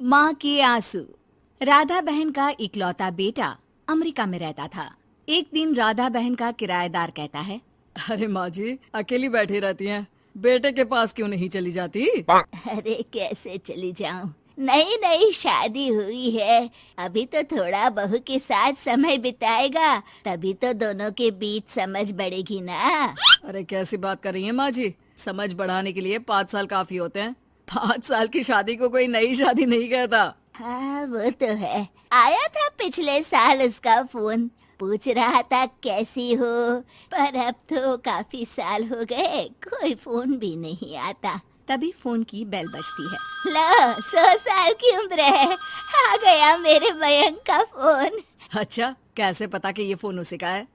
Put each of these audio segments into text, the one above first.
माँ के आंसू। राधा बहन का इकलौता बेटा अमेरिका में रहता था। एक दिन राधा बहन का किराएदार कहता है, अरे माँ जी, अकेली बैठी रहती हैं, बेटे के पास क्यों नहीं चली जाती? अरे कैसे चली जाऊं, नई नई शादी हुई है, अभी तो थोड़ा बहू के साथ समय बिताएगा, तभी तो दोनों के बीच समझ बढ़ेगी ना। अरे कैसी बात कर रही हैं माँ जी, समझ बढ़ाने के लिए 5 साल काफी होते हैं। 5 साल की शादी को कोई नई शादी नहीं कहता। हाँ वो तो है, आया था पिछले साल उसका फोन, पूछ रहा था कैसी हो, पर अब तो काफी साल हो गए, कोई फोन भी नहीं आता। तभी फोन की बेल बजती है। लो 100 साल की उम्र है, आ गया मेरे मयंक का फोन। अच्छा, कैसे पता कि ये फोन उसी का है?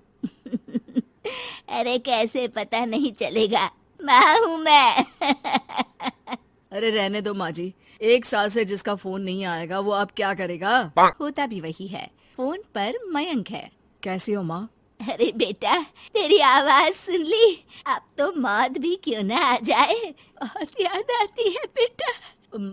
अरे कैसे पता नहीं चलेगा, माँ हूँ मैं। अरे रहने दो माँ जी, 1 साल से जिसका फोन नहीं आएगा वो अब क्या करेगा? होता भी वही है, फोन पर मयंक है। कैसी हो माँ? अरे बेटा, तेरी आवाज सुन ली, अब तो मौत भी क्यों ना आ जाए, बहुत याद आती है बेटा।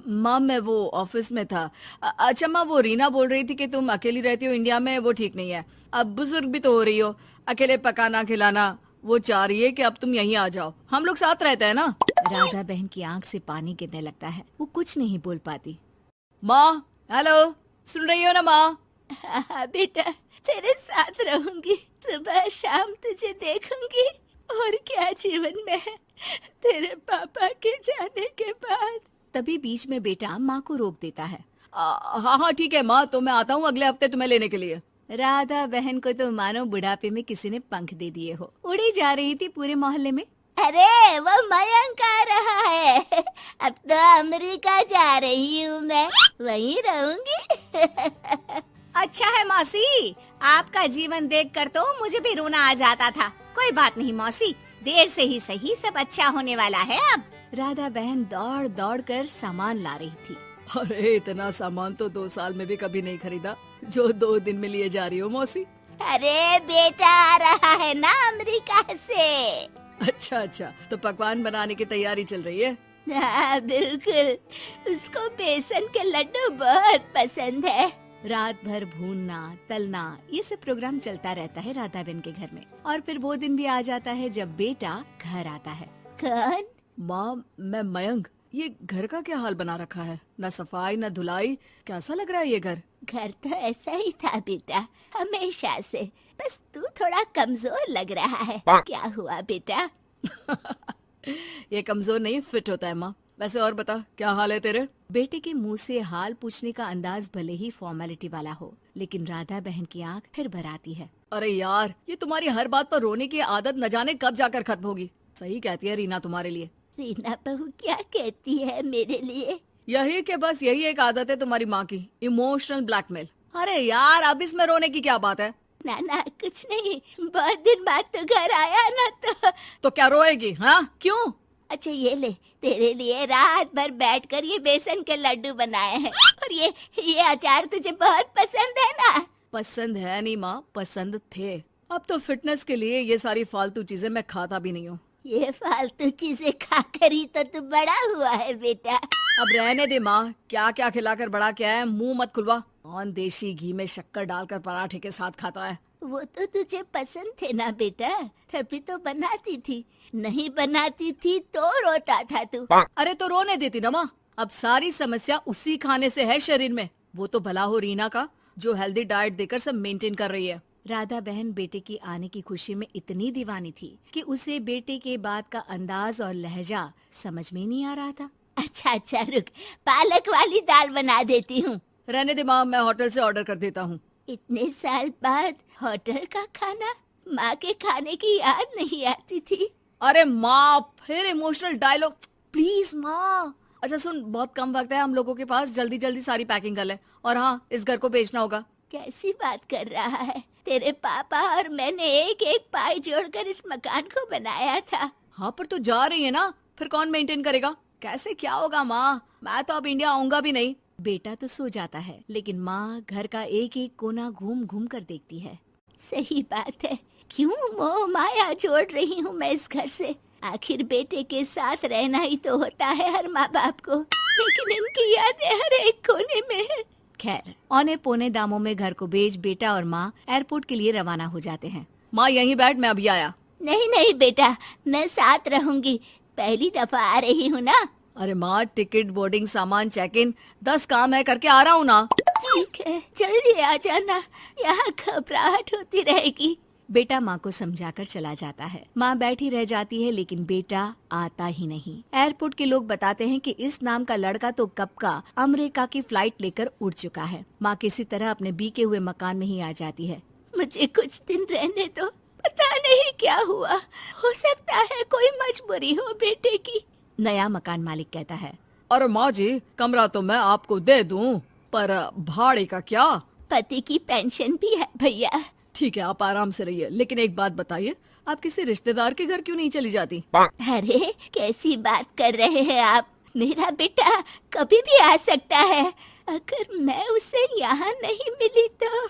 माँ मैं वो ऑफिस में था। अच्छा माँ, वो रीना बोल रही थी कि तुम अकेली रहती हो इंडिया में, वो ठीक नहीं है। अब बुजुर्ग भी तो हो रही हो, अकेले पकाना खिलाना, वो चाह रही है कि अब तुम यहीं आ जाओ, हम लोग साथ रहते हैं ना। राधा बहन की आंख से पानी गिरने लगता है, वो कुछ नहीं बोल पाती। माँ हेलो, सुन रही हो ना माँ? हाँ बेटा, तेरे साथ रहूंगी, सुबह शाम तुझे देखूंगी, और क्या जीवन में है तेरे पापा के जाने के बाद। तभी बीच में बेटा माँ को रोक देता है। हाँ हाँ ठीक है माँ, तो मैं आता हूँ अगले हफ्ते तुम्हें लेने के लिए। राधा बहन को तो मानो बुढ़ापे में किसी ने पंख दे दिए हो, उड़ी जा रही थी पूरे मोहल्ले में। अरे वो मयंक आ रहा है, अब तो अमेरिका जा रही हूँ मैं, वहीं रहूंगी। अच्छा है मौसी, आपका जीवन देखकर तो मुझे भी रोना आ जाता था। कोई बात नहीं मौसी, देर से ही सही सब अच्छा होने वाला है अब। राधा बहन दौड़ दौड़ कर सामान ला रही थी। अरे इतना सामान तो 2 साल में भी कभी नहीं खरीदा जो 2 दिन में लिए जा रही हो मौसी। अरे बेटा आ रहा है ना अमेरिका से। अच्छा, तो पकवान बनाने की तैयारी चल रही है? हाँ बिल्कुल, उसको बेसन के लड्डू बहुत पसंद है। रात भर भूनना तलना ये सब प्रोग्राम चलता रहता है राधा बहन के घर में। और फिर वो दिन भी आ जाता है जब बेटा घर आता है। कौन? माँ मैं मयंक। ये घर का क्या हाल बना रखा है, न सफाई न धुलाई, कैसा लग रहा है ये घर? घर तो ऐसा ही था बेटा, हमेशा से, बस तू थोड़ा कमजोर लग रहा है। क्या हुआ बेटा? ये कमजोर नहीं, फिट होता है माँ। वैसे और बता, क्या हाल है तेरे? बेटे के मुंह से हाल पूछने का अंदाज भले ही फॉर्मेलिटी वाला हो, लेकिन राधा बहन की आंख फिर भर आती है। अरे यार, ये तुम्हारी हर बात पर रोने की आदत न जाने कब जाकर खत्म होगी। सही कहती है रीना तुम्हारे लिए। रीना बहू क्या कहती है मेरे लिए? यही कि बस यही एक आदत है तुम्हारी माँ की, इमोशनल ब्लैकमेल। अरे यार, अब इसमें रोने की क्या बात है? ना ना कुछ नहीं, बहुत दिन बाद तो घर आया ना तो क्या रोएगी? हाँ क्यों? अच्छा ये ले, तेरे लिए रात भर बैठकर ये बेसन के लड्डू बनाए हैं, और ये अचार तुझे बहुत पसंद है ना? पसंद है नहीं माँ, पसंद थे। अब तो फिटनेस के लिए ये सारी फालतू चीजें मैं खाता भी नहीं हूँ। ये फालतू चीजें खाकर ही तो तू बड़ा हुआ है बेटा। अब रहने दे माँ, क्या क्या खिलाकर बड़ा क्या है, मुंह मत खुलवा। कौन देशी घी में शक्कर डालकर पराठे के साथ खाता है? वो तो तुझे पसंद थे ना बेटा, तभी तो बनाती थी, नहीं बनाती थी तो रोता था तू। अरे तो रोने देती ना माँ, अब सारी समस्या उसी खाने से है शरीर में। वो तो भला हो रीना का, जो हेल्दी डाइट देकर सब मेंटेन कर रही है। राधा बहन बेटे की आने की खुशी में इतनी दीवानी थी कि उसे बेटे के बात का अंदाज और लहजा समझ में नहीं आ रहा था। अच्छा रुक, पालक वाली दाल बना देती हूँ। रहने दे माँ, मैं होटल से ऑर्डर कर देता हूँ। इतने साल बाद होटल का खाना, माँ के खाने की याद नहीं आती थी। अरे माँ, फिर इमोशनल डायलॉग, प्लीज माँ। अच्छा सुन, बहुत कम वक्त है हम लोगों के पास, जल्दी जल्दी सारी पैकिंग कर ले। और हाँ, इस घर को बेचना होगा। कैसी बात कर रहा है? तेरे पापा और मैंने एक एक पाई जोड़कर इस मकान को बनाया था। हाँ पर तो जा रही है ना, फिर कौन मेंटेन करेगा? कैसे क्या होगा माँ, मैं तो अब इंडिया आऊंगा भी नहीं। बेटा तो सो जाता है, लेकिन माँ घर का एक एक कोना घूम घूम कर देखती है। सही बात है, क्यों मोह माया जोड़ रही हूँ मैं इस घर से? आखिर बेटे के साथ रहना ही तो होता है हर माँ बाप को। लेकिन इनकी यादें हर एक कोने में है। खैर, औने पौने दामों में घर को बेच बेटा और माँ एयरपोर्ट के लिए रवाना हो जाते हैं। माँ यहीं बैठ, मैं अभी आया। नहीं नहीं बेटा, मैं साथ रहूंगी, पहली दफा आ रही हूँ ना। अरे माँ, टिकट, बोर्डिंग, सामान, चेक इन, 10 काम है, करके आ रहा हूँ ना। ठीक है, जल्दी आ जाना, यहाँ घबराहट होती रहेगी। बेटा माँ को समझाकर चला जाता है। माँ बैठी रह जाती है लेकिन बेटा आता ही नहीं। एयरपोर्ट के लोग बताते हैं कि इस नाम का लड़का तो कब का अमेरिका की फ्लाइट लेकर उड़ चुका है। माँ किसी तरह अपने बीके हुए मकान में ही आ जाती है। मुझे कुछ दिन रहने दो, पता नहीं क्या हुआ, हो सकता है कोई मजबूरी हो बेटे की। नया मकान मालिक कहता है। अरे माँ जी, कमरा तो मैं आपको दे दूँ, पर भाड़े का क्या? पति की पेंशन भी है भैया। ठीक है, आप आराम से रहिए, लेकिन एक बात बताइए, आप किसी रिश्तेदार के घर क्यों नहीं चली जाती? अरे कैसी बात कर रहे हैं आप, मेरा बेटा कभी भी आ सकता है। अगर मैं उसे यहाँ नहीं मिली तो